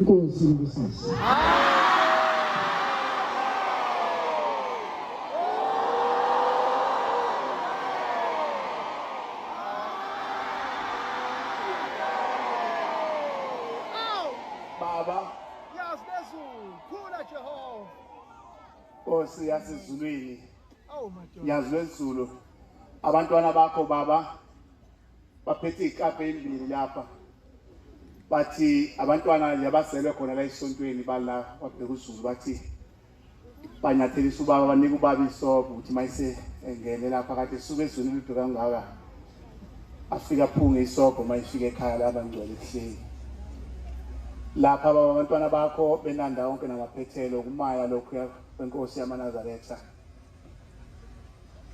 Inkosi ngibusise. Baba Yazizulu khula Jehova. Nkosi yasezulwini Oh my God. yazwezulu abantwana bakho baba baphethe ikaphe ezimbili lapha bathi abantwana yabaselwe khona la esontweni bala wabheka uZulu bathi banyathelisa ubaba banika ubaba isobho ukuthi mayise engene lapha kade suke ezweni lidwe kangaka afika phunge isobho mayifika ekhaya labangcwele ehleli lapha abantwana bakho benanda wonke namaphethelo kumaya lokhu kwenkosi yamaNazaretha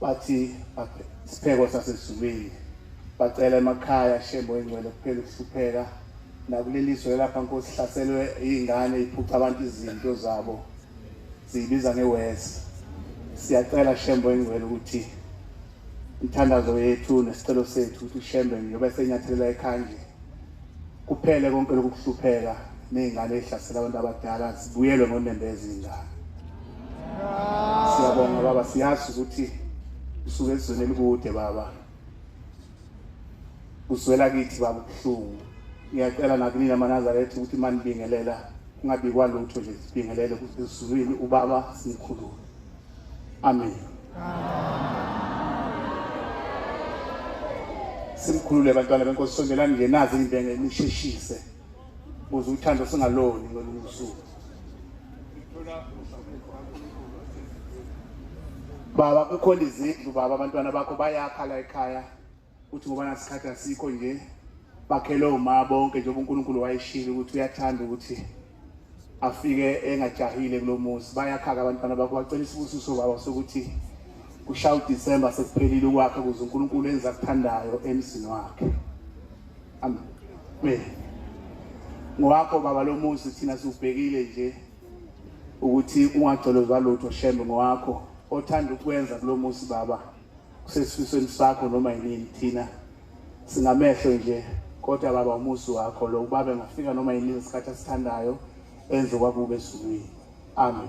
bathi isipheko sasezulwini bacela emakhaya shembo engcwele kuphela ukuhlupheka nakulelizwe lapha Nkosi hlaselwe izingane iphuca abantu izinto zabo siyibiza ngewesi siyacela shembo engcwele ukuthi inthandazo yethu nesicelo sethu ukuthi ushembe njengoba senyathelela ekhanje kuphele konke lokuhlupheka nezingane ezihlasela abantu abadala zibuyelwe ngonembezi izingane. Siyabonga baba siyazi ukuthi usuke ezweni elikude baba uswela kithi baba kuhlungu ngiyacela nakini amaNazaretha ukuthi manibingelela kungabi kwalutho nje sibingelele ukuthi ezulwini ubaba simkhulu. Amen. Simkhulule abantwana benkosi sondelani nje nazi imbenge nisheshise ukuze uthando singaloni ngolusuku. Baba kukhona izindlu baba abantwana bakho bayakha la ekhaya uthi ngoba nasikhathi asikho nje bakhele uma bonke nje uNkulunkulu wayishilo ukuthi uyathanda ukuthi afike engajahile kulomuzi bayakhaka abantwana bakho bacela isibusiso baba sokuthi kushaya uDisemba sekuphelile ukwakhe ukuze uNkulunkulu enza kuthandayo emzini wakhe. Amen. Ngowakho baba lomuzi thina sibhekile nje ukuthi ungagcolozwa lutho shembe ngowakho othanda ukwenza kulomuzi baba kusesifisweni sakho noma yini thina singamehlo nje kodwa baba umuzi wakho lo ubaba engafika noma yini isikhathi asithandayo enze kwakube ezulwini. Amen.